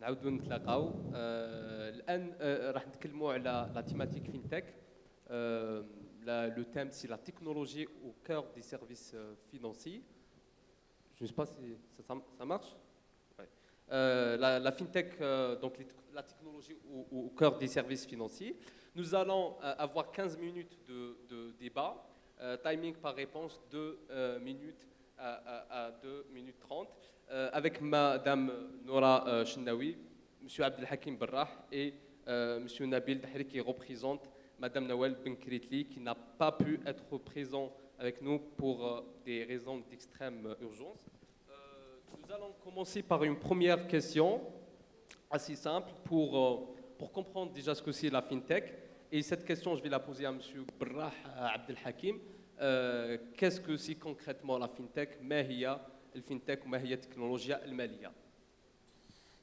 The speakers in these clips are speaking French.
نعاودوا نتلاقاو الان راح نتكلموا على لا تيماتيك فينتech. Le thème c'est la technologie au cœur des services financiers. Je ne sais pas si ça marche. Ouais. La fintech, donc la technologie au cœur des services financiers. Nous allons avoir 15 minutes de débat, timing par réponse 2 minutes à 2 minutes 30, avec Madame Noura Chennaoui, Monsieur Abdelhakim Berrah et Monsieur Nabil Dahri qui représente Madame Nawel Benkritli qui n'a pas pu être présent avec nous pour des raisons d'extrême urgence. Nous allons commencer par une première question assez simple pour comprendre déjà ce que c'est la fintech. Et cette question, je vais la poser à Monsieur Berrah Abdelhakim. Qu'est-ce que c'est concrètement la fintech? ما هي الفintech وما هي التكنولوجيا المالية?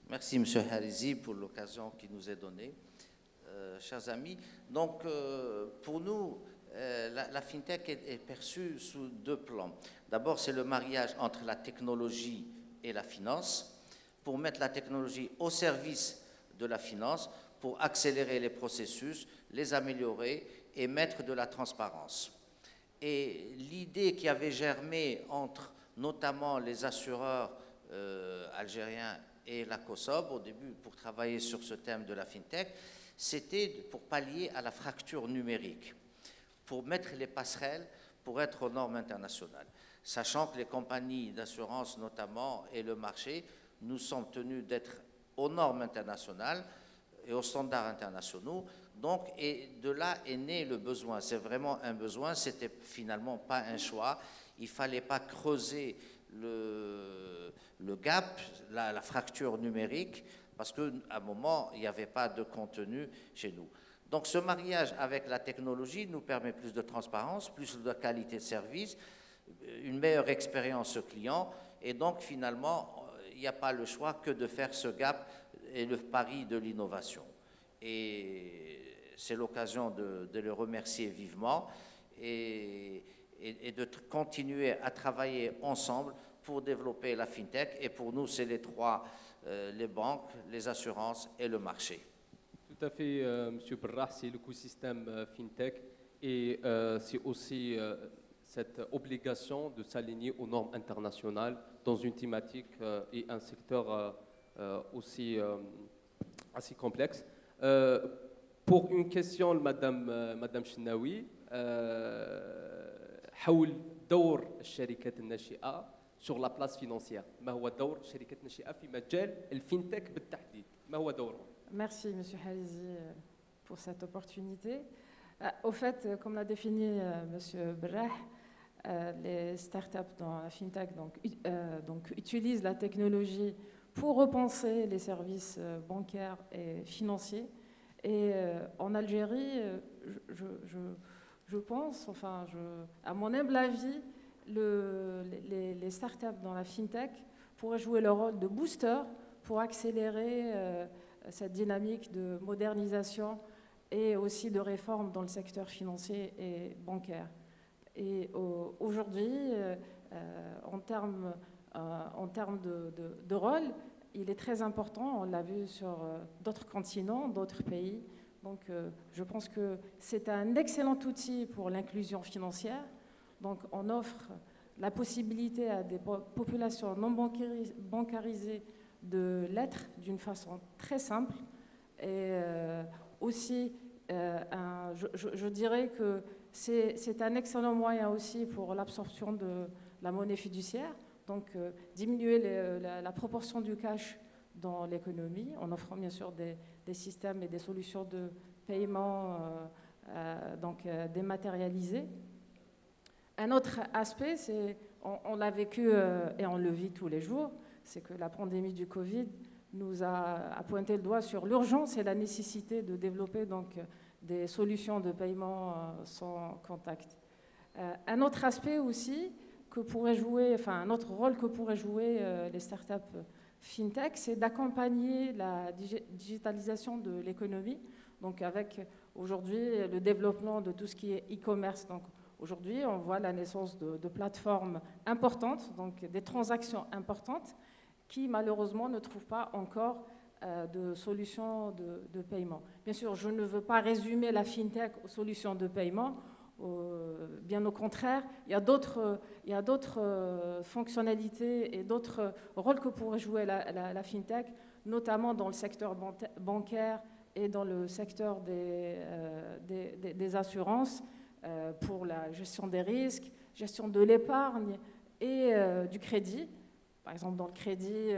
Merci Monsieur Harizi pour l'occasion qui nous est donnée. Chers amis, donc pour nous, la fintech est perçue sous deux plans. D'abord, c'est le mariage entre la technologie et la finance, pour mettre la technologie au service de la finance, pour accélérer les processus, les améliorer et mettre de la transparence. Et l'idée qui avait germé entre notamment les assureurs algériens et la COSOB au début pour travailler sur ce thème de la fintech, c'était pour pallier à la fracture numérique, pour mettre les passerelles pour être aux normes internationales. Sachant que les compagnies d'assurance notamment et le marché, nous sommes tenus d'être aux normes internationales et aux standards internationaux. Donc, et de là est né le besoin. C'est vraiment un besoin, c'était finalement pas un choix. Il ne fallait pas creuser le gap, la fracture numérique, parce qu'à un moment, il n'y avait pas de contenu chez nous. Donc ce mariage avec la technologie nous permet plus de transparence, plus de qualité de service, une meilleure expérience client, et donc finalement, il n'y a pas le choix que de faire ce gap et le pari de l'innovation. Et c'est l'occasion de le remercier vivement et de continuer à travailler ensemble pour développer la fintech. Et pour nous, c'est les trois, les banques, les assurances et le marché. Tout à fait, Monsieur Berrah, c'est l'écosystème fintech et c'est aussi cette obligation de s'aligner aux normes internationales dans une thématique et un secteur aussi assez complexe. Pour une question, Madame Chennaoui, حول دور الشركات الناشئة sur la place financière. ما هو دور الشركات الناشئة في مجال الفينتك بالتحديد؟ ما هو دورهم؟ Merci Monsieur Harizi pour cette opportunité. Au fait, comme l'a défini Monsieur Berrah, les startups dans la fintech donc utilisent la technologie pour repenser les services bancaires et financiers. Et en Algérie, je pense, enfin, à mon humble avis, les startups dans la fintech pourraient jouer le rôle de booster pour accélérer cette dynamique de modernisation et aussi de réforme dans le secteur financier et bancaire. Et aujourd'hui, en termes de rôle, il est très important, on l'a vu sur d'autres continents, d'autres pays. Donc je pense que c'est un excellent outil pour l'inclusion financière. Donc on offre la possibilité à des populations non bancarisées de l'être d'une façon très simple. Et aussi, je dirais que c'est un excellent moyen aussi pour l'absorption de la monnaie fiduciaire. Donc diminuer la proportion du cash dans l'économie en offrant bien sûr des systèmes et des solutions de paiement dématérialisées. Un autre aspect, c'est, on l'a vécu et on le vit tous les jours, c'est que la pandémie du Covid nous a pointé le doigt sur l'urgence et la nécessité de développer donc des solutions de paiement sans contact. Un autre aspect aussi que pourrait jouer, enfin un autre rôle que pourraient jouer les startups fintech, c'est d'accompagner la digitalisation de l'économie. Donc avec aujourd'hui le développement de tout ce qui est e-commerce. Donc aujourd'hui, on voit la naissance de plateformes importantes, donc des transactions importantes qui malheureusement ne trouvent pas encore de solutions de paiement. Bien sûr, je ne veux pas résumer la FinTech aux solutions de paiement. Bien au contraire, il y a d'autres fonctionnalités et d'autres rôles que pourrait jouer la FinTech, notamment dans le secteur bancaire et dans le secteur des assurances, pour la gestion des risques, gestion de l'épargne et du crédit. Par exemple, dans le crédit,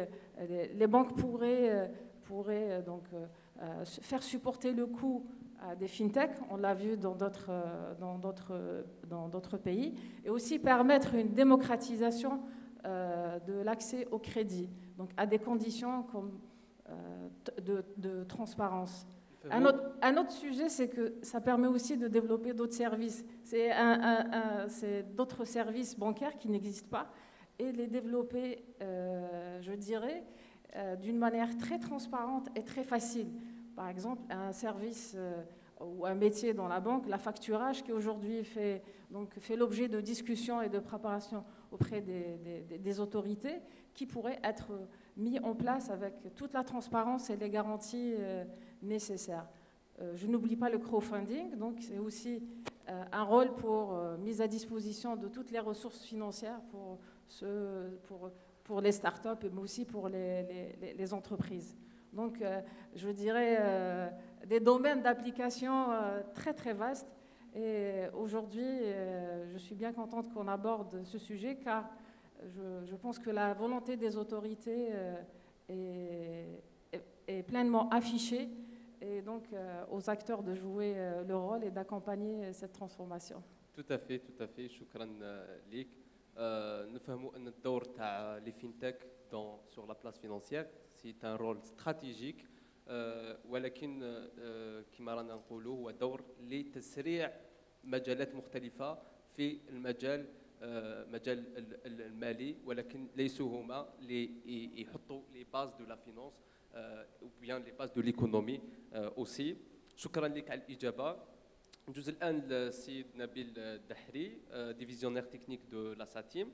les banques pourraient donc faire supporter le coût des fintech, on l'a vu dans d'autres pays, et aussi permettre une démocratisation de l'accès au crédit, donc à des conditions comme de transparence. Un autre sujet, c'est que ça permet aussi de développer d'autres services. C'est d'autres services bancaires qui n'existent pas et les développer, je dirais, d'une manière très transparente et très facile. Par exemple, un service ou un métier dans la banque, la facturage, qui aujourd'hui fait l'objet de discussions et de préparation auprès des autorités, qui pourrait être mis en place avec toute la transparence et les garanties nécessaires. Je n'oublie pas le crowdfunding, donc c'est aussi un rôle pour mise à disposition de toutes les ressources financières pour les startups, mais aussi pour les entreprises. Donc, je dirais des domaines d'application très, très vastes. Et aujourd'hui, je suis bien contente qu'on aborde ce sujet, car je pense que la volonté des autorités est pleinement affichée, et donc aux acteurs de jouer le rôle et d'accompagner cette transformation. Tout à fait, tout à fait. شكرا ليك. نفهموا أن الدور تاع لي فينتك sur la place financière c'est un rôle stratégique ولكن كما رانا نقولوا هو دور لتسريع مجالات مختلفة في المجال مجال المالي ولكن ليسوا هما اللي يحطوا لي باز دو لا فينانس ou bien les bases de l'économie aussi. شكرا لك على الإجابة. ندوز الآن للسيد نبيل الدحري, divisionnaire technique de la SATIM,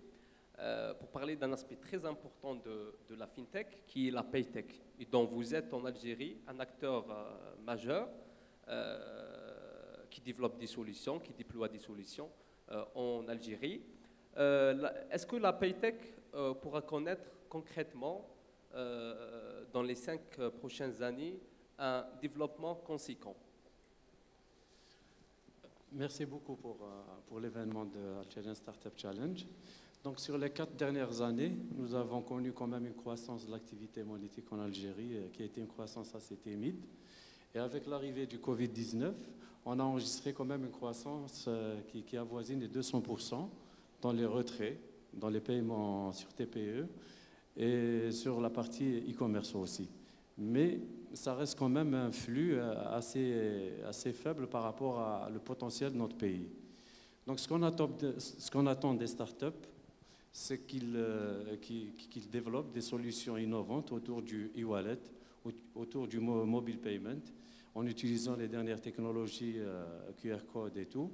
pour parler d'un aspect très important de la FinTech, qui est la PayTech, et dont vous êtes en Algérie un acteur majeur qui développe des solutions, qui déploie des solutions en Algérie. Est-ce que la PayTech pourra connaître concrètement, dans les 5 prochaines années, un développement conséquent? Merci beaucoup pour l'événement de Algerian Startup Challenge. Donc, sur les 4 dernières années, nous avons connu quand même une croissance de l'activité monétique en Algérie qui a été une croissance assez timide. Et avec l'arrivée du Covid-19, on a enregistré quand même une croissance qui avoisine les 200% dans les retraits, dans les paiements sur TPE et sur la partie e-commerce aussi. Mais ça reste quand même un flux assez faible par rapport au potentiel de notre pays. Donc ce qu'on attend des startups, c'est qu'ils développent des solutions innovantes autour du e-wallet, autour du mobile payment, en utilisant les dernières technologies QR code et tout.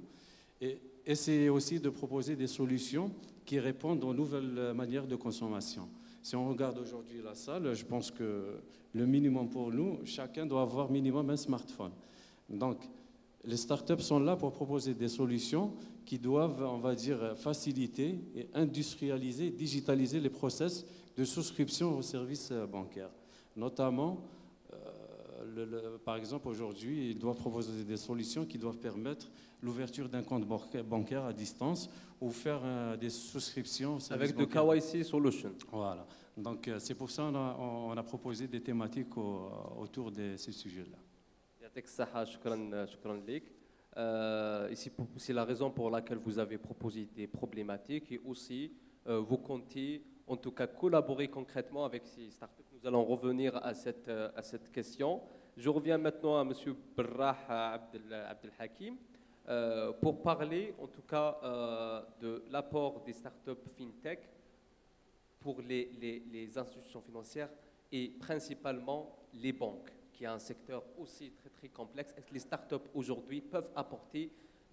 Et essayer aussi de proposer des solutions qui répondent aux nouvelles manières de consommation. Si on regarde aujourd'hui la salle, je pense que le minimum pour nous, chacun doit avoir minimum un smartphone. Donc, les startups sont là pour proposer des solutions qui doivent, on va dire, faciliter et industrialiser, digitaliser les process de souscription aux services bancaires. Notamment, par exemple, aujourd'hui, ils doivent proposer des solutions qui doivent permettre l'ouverture d'un compte bancaire à distance ou faire des souscriptions. Avec de KYC Solution. Voilà. Donc, c'est pour ça qu'on a proposé des thématiques autour de ces sujets-là. C'est la raison pour laquelle vous avez proposé des problématiques et aussi vous comptez en tout cas collaborer concrètement avec ces startups. Nous allons revenir à cette question. Je reviens maintenant à M. Berrah Abdelhakim pour parler en tout cas de l'apport des startups FinTech pour les institutions financières et principalement les banques, qui est un secteur aussi très très complexe. Est-ce que les startups aujourd'hui peuvent apporter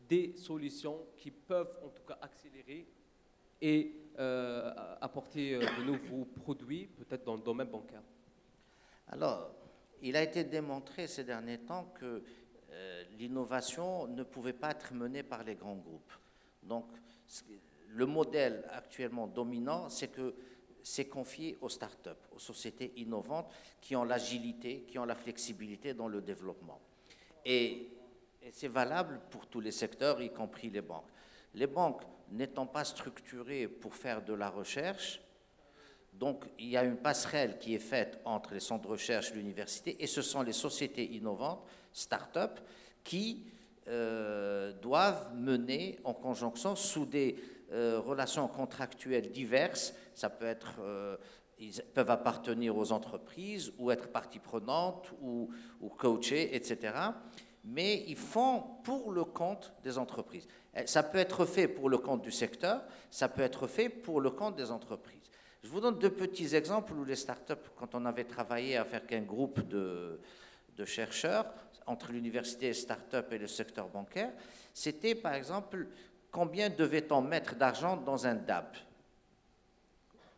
des solutions qui peuvent en tout cas accélérer et apporter de nouveaux produits, peut-être dans le domaine bancaire? Alors, il a été démontré ces derniers temps que l'innovation ne pouvait pas être menée par les grands groupes. Donc, le modèle actuellement dominant, c'est que c'est confié aux startups, aux sociétés innovantes qui ont l'agilité, qui ont la flexibilité dans le développement. Et c'est valable pour tous les secteurs, y compris les banques. Les banques n'étant pas structurées pour faire de la recherche, donc il y a une passerelle qui est faite entre les centres de recherche, l'université, et ce sont les sociétés innovantes, start-up, qui doivent mener en conjonction sous des relations contractuelles diverses. Ça peut être, ils peuvent appartenir aux entreprises ou être partie prenante ou coacher, etc. Mais ils font pour le compte des entreprises. Ça peut être fait pour le compte du secteur, ça peut être fait pour le compte des entreprises. Je vous donne deux petits exemples où les startups, quand on avait travaillé avec un groupe de chercheurs entre l'université et start-up et le secteur bancaire, c'était par exemple combien devait-on mettre d'argent dans un DAB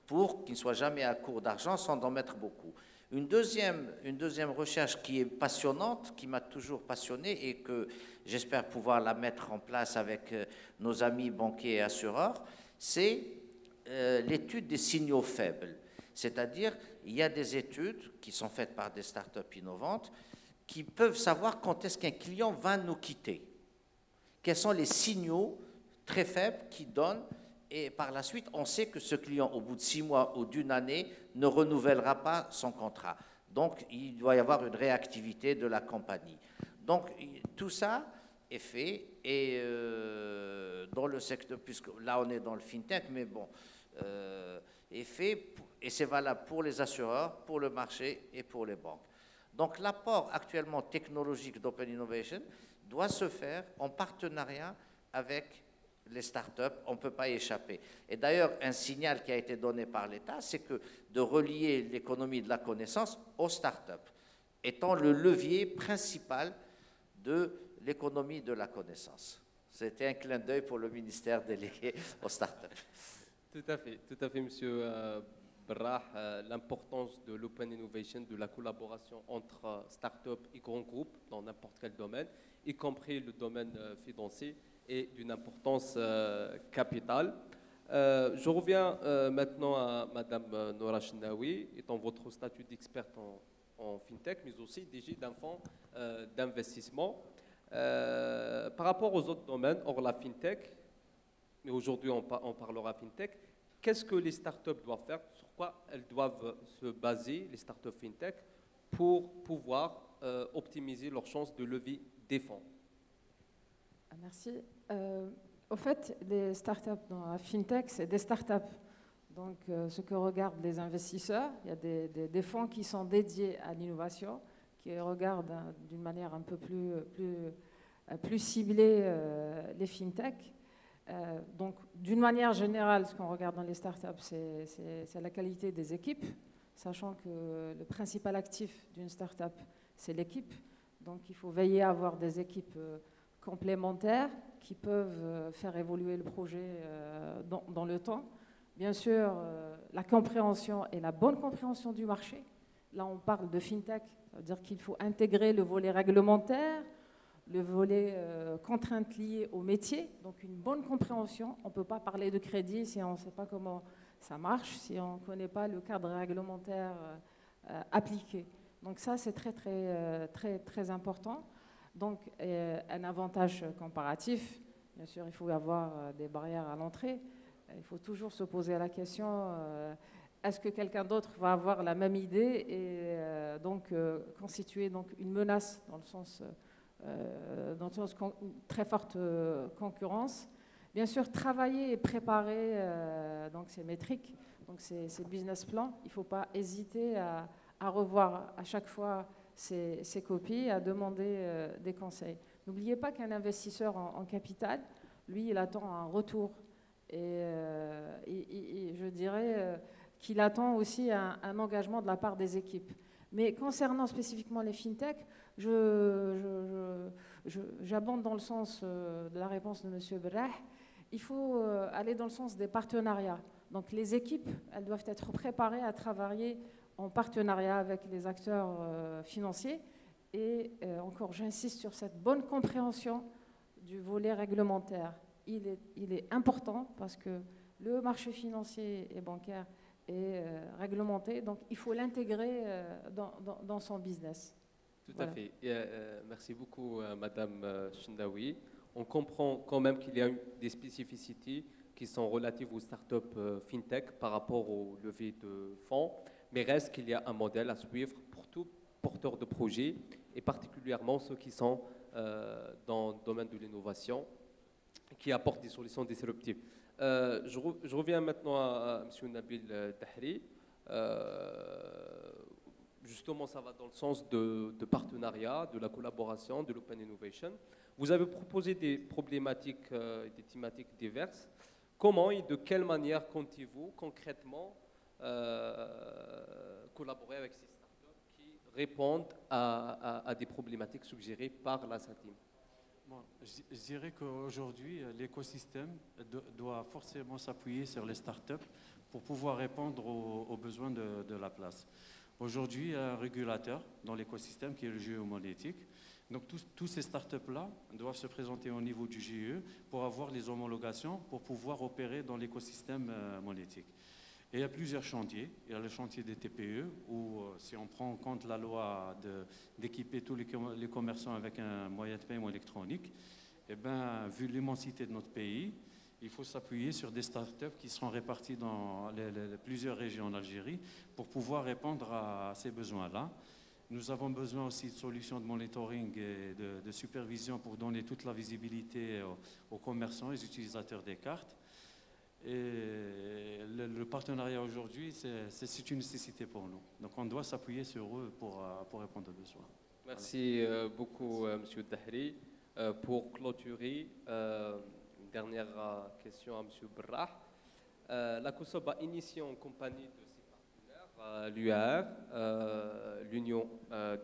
pour qu'il ne soit jamais à court d'argent sans en mettre beaucoup. Une deuxième recherche qui est passionnante, qui m'a toujours passionné et que j'espère pouvoir la mettre en place avec nos amis banquiers et assureurs, c'est l'étude des signaux faibles. C'est-à-dire, il y a des études qui sont faites par des startups innovantes qui peuvent savoir quand est-ce qu'un client va nous quitter. Quels sont les signaux très faibles qui donnent, et par la suite, on sait que ce client, au bout de 6 mois ou d'une année, ne renouvellera pas son contrat. Donc, il doit y avoir une réactivité de la compagnie. Donc, tout ça est fait, et dans le secteur, puisque là, on est dans le fintech, mais bon, est fait, et c'est valable pour les assureurs, pour le marché et pour les banques. Donc, l'apport actuellement technologique d'Open Innovation doit se faire en partenariat avec les startups, on ne peut pas y échapper. Et d'ailleurs, un signal qui a été donné par l'État, c'est que de relier l'économie de la connaissance aux startups, étant le levier principal de l'économie de la connaissance. C'était un clin d'œil pour le ministère délégué aux startups. Tout à fait, Monsieur Brah, l'importance de l'open innovation, de la collaboration entre startups et grands groupes dans n'importe quel domaine, y compris le domaine financier, est d'une importance capitale. Je reviens maintenant à Madame Noura Chenaoui, étant votre statut d'experte en fintech, mais aussi DG d'un fonds d'investissement. Par rapport aux autres domaines, hors la fintech, mais aujourd'hui on parlera fintech, qu'est-ce que les startups doivent faire, sur quoi elles doivent se baser, les startups fintech, pour pouvoir optimiser leurs chances de lever des fonds? Merci. Au fait, les startups dans la fintech, c'est des startups. Donc, ce que regardent les investisseurs, il y a des fonds qui sont dédiés à l'innovation, qui regardent d'une manière un peu plus ciblée les fintech. Donc, d'une manière générale, ce qu'on regarde dans les startups, c'est la qualité des équipes, sachant que le principal actif d'une startup, c'est l'équipe. Donc, il faut veiller à avoir des équipes complémentaires qui peuvent faire évoluer le projet dans le temps. Bien sûr, la compréhension et la bonne compréhension du marché. Là, on parle de fintech, ça veut dire qu'il faut intégrer le volet réglementaire, le volet contraintes liées au métier, donc une bonne compréhension. On ne peut pas parler de crédit si on ne sait pas comment ça marche, si on ne connaît pas le cadre réglementaire appliqué. Donc ça, c'est très important. Donc, un avantage comparatif, bien sûr, il faut y avoir des barrières à l'entrée. Il faut toujours se poser la question, est-ce que quelqu'un d'autre va avoir la même idée et donc constituer donc, une menace dans le sens très forte concurrence. Bien sûr, travailler et préparer donc ces métriques, donc ces business plans. Il ne faut pas hésiter à revoir à chaque fois ces copies, à demander des conseils. N'oubliez pas qu'un investisseur en capital, lui, il attend un retour. Et je dirais qu'il attend aussi un engagement de la part des équipes. Mais concernant spécifiquement les fintech, j'abonde dans le sens de la réponse de M. Brah. Il faut aller dans le sens des partenariats. Donc les équipes, elles doivent être préparées à travailler en partenariat avec les acteurs financiers. Et encore, j'insiste sur cette bonne compréhension du volet réglementaire. Il est important parce que le marché financier et bancaire est réglementé, donc il faut l'intégrer dans son business. Tout Voilà. à fait. Merci beaucoup, Madame Chendaoui. On comprend quand même qu'il y a des spécificités qui sont relatives aux startups fintech par rapport aux levées de fonds, mais reste qu'il y a un modèle à suivre pour tout porteur de projet, et particulièrement ceux qui sont dans le domaine de l'innovation, qui apportent des solutions disruptives. Je reviens maintenant à M. Nabil Tahri. Justement, ça va dans le sens de partenariat, de la collaboration, de l'open innovation. Vous avez proposé des problématiques et des thématiques diverses. Comment et de quelle manière comptez-vous concrètement collaborer avec ces startups qui répondent à des problématiques suggérées par la SATIM? Bon, je dirais qu'aujourd'hui, l'écosystème doit forcément s'appuyer sur les startups pour pouvoir répondre aux besoins de la place. Aujourd'hui, il y a un régulateur dans l'écosystème qui est le GIE monétique. Donc, tous ces startups-là doivent se présenter au niveau du GIE pour avoir les homologations pour pouvoir opérer dans l'écosystème monétique. Et il y a plusieurs chantiers. Il y a le chantier des TPE où, si on prend en compte la loi d'équiper tous les commerçants avec un moyen de paiement électronique, eh ben, vu l'immensité de notre pays, il faut s'appuyer sur des startups qui seront réparties dans plusieurs régions en Algérie pour pouvoir répondre à ces besoins-là. Nous avons besoin aussi de solutions de monitoring et de supervision pour donner toute la visibilité aux commerçants et aux utilisateurs des cartes. Et le partenariat aujourd'hui, c'est une nécessité pour nous. Donc on doit s'appuyer sur eux pour répondre aux besoins. Merci beaucoup, M. Tahri. Pour clôturer, une dernière question à M. Brah. La COSOB a initié en compagnie de ses partenaires, l'UAR, l'Union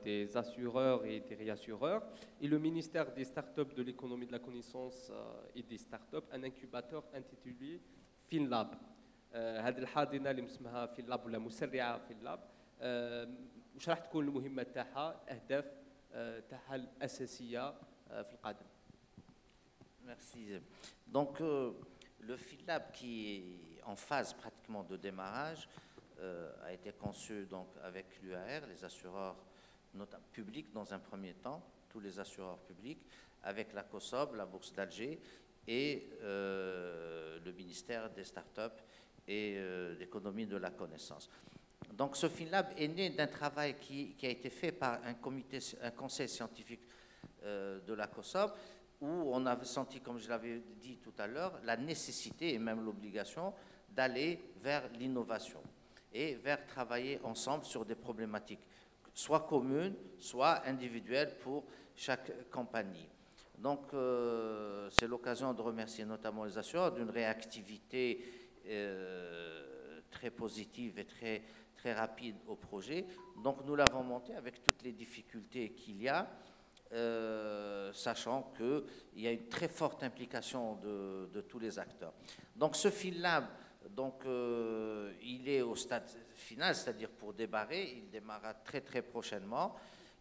des assureurs et des réassureurs, et le ministère des startups, de l'économie de la connaissance et des startups, un incubateur intitulé FinLab. هذه الحاضنه اللي مسمها FinLab ولا مسرعه FinLab واش راح تكون المهمه تاعها الاهداف تاعها الاساسيه في القادم. Merci. Donc, le FinLab qui est en phase pratiquement de démarrage a été conçu donc, avec l'UAR, les assureurs notamment publics dans un premier temps, tous les assureurs publics, avec la COSOB, la Bourse d'Alger, et le ministère des startups et l'économie de la connaissance. Donc ce FinLab est né d'un travail qui a été fait par un conseil scientifique de la COSOB, où on avait senti, comme je l'avais dit tout à l'heure, la nécessité et même l'obligation d'aller vers l'innovation et vers travailler ensemble sur des problématiques, soit communes, soit individuelles pour chaque compagnie. Donc, c'est l'occasion de remercier notamment les assureurs d'une réactivité très positive et très rapide au projet. Donc, nous l'avons monté avec toutes les difficultés qu'il y a, sachant qu'il y a une très forte implication de tous les acteurs. Donc, ce FinLab, donc, il est au stade final, c'est-à-dire pour démarrer, il démarrera très prochainement.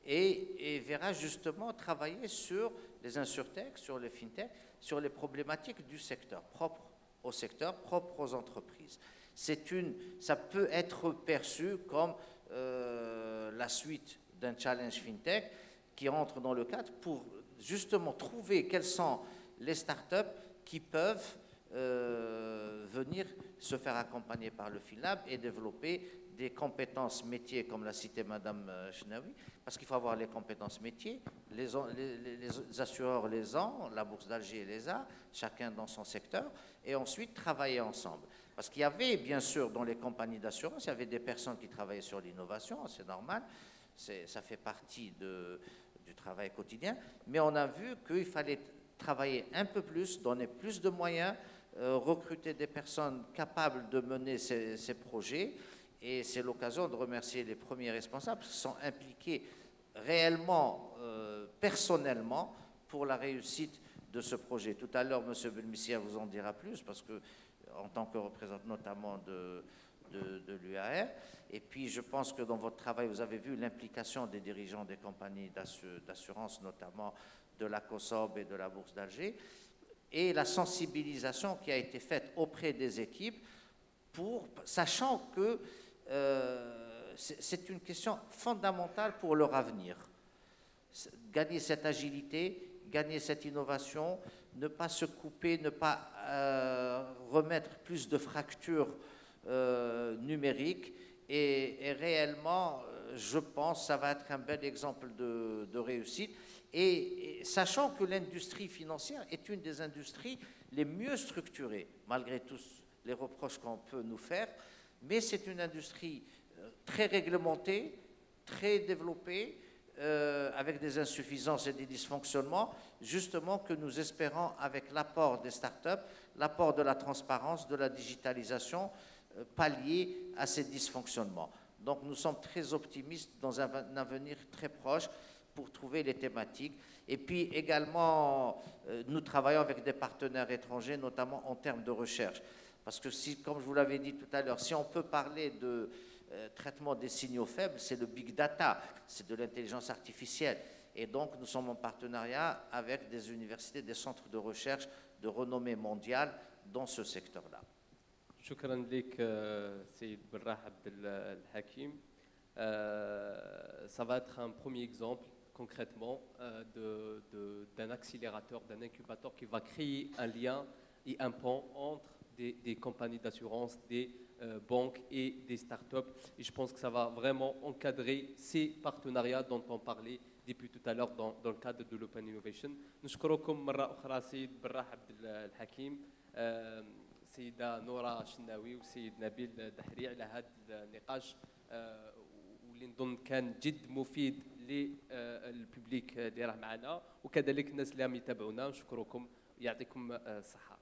Et verra justement travailler sur les insurtech, sur les fintech, sur les problématiques du secteur, propre au secteur, propre aux entreprises. Ça peut être perçu comme la suite d'un challenge fintech qui entre dans le cadre pour justement trouver quelles sont les startups qui peuvent venir se faire accompagner par le FinLab et développer des compétences métiers, comme l'a cité Madame Chenaoui, parce qu'il faut avoir les compétences métiers, les assureurs les ont, la Bourse d'Alger les a, chacun dans son secteur, et ensuite travailler ensemble. Parce qu'il y avait, bien sûr, dans les compagnies d'assurance, il y avait des personnes qui travaillaient sur l'innovation, c'est normal, ça fait partie du travail quotidien, mais on a vu qu'il fallait travailler un peu plus, donner plus de moyens, recruter des personnes capables de mener ces projets. Et c'est l'occasion de remercier les premiers responsables qui sont impliqués réellement, personnellement, pour la réussite de ce projet. Tout à l'heure, M. Belmissia vous en dira plus, parce que, en tant que représentant notamment de l'UAR. Et puis, je pense que dans votre travail, vous avez vu l'implication des dirigeants des compagnies d'assurance, notamment de la COSOB et de la Bourse d'Alger, et la sensibilisation qui a été faite auprès des équipes, sachant que c'est une question fondamentale pour leur avenir. Gagner cette agilité, gagner cette innovation, ne pas se couper, ne pas remettre plus de fractures numériques. Et réellement, je pense que ça va être un bel exemple de réussite. Et sachant que l'industrie financière est une des industries les mieux structurées, malgré tous les reproches qu'on peut nous faire, mais c'est une industrie très réglementée, très développée, avec des insuffisances et des dysfonctionnements, justement que nous espérons, avec l'apport des startups, l'apport de la transparence, de la digitalisation, pallier à ces dysfonctionnements. Donc nous sommes très optimistes dans un avenir très proche pour trouver les thématiques. Et puis également, nous travaillons avec des partenaires étrangers, notamment en termes de recherche. Parce que, si, comme je vous l'avais dit tout à l'heure, si on peut parler de traitement des signaux faibles, c'est le big data, c'est de l'intelligence artificielle. Et donc, nous sommes en partenariat avec des universités, des centres de recherche de renommée mondiale dans ce secteur-là. شكرا لك سيد براح عبد الحكيم. Ça va être un premier exemple concrètement d'un accélérateur, d'un incubateur qui va créer un lien et un pont entre des compagnies d'assurance, des banques et des startups. Et je pense que ça va vraiment encadrer ces partenariats dont on parlait depuis tout à l'heure dans le cadre de l'Open Innovation. نشكركم مرة أخرى سيد براح عبد الحكيم، سيدة نورة شناوي والسيد نبيل دحري على هذا النقاش واللي نظن كان جد مفيد للببليك اللي راه معنا وكذلك الناس اللي راهم يتابعونا. نشكركم، يعطيكم الصحة.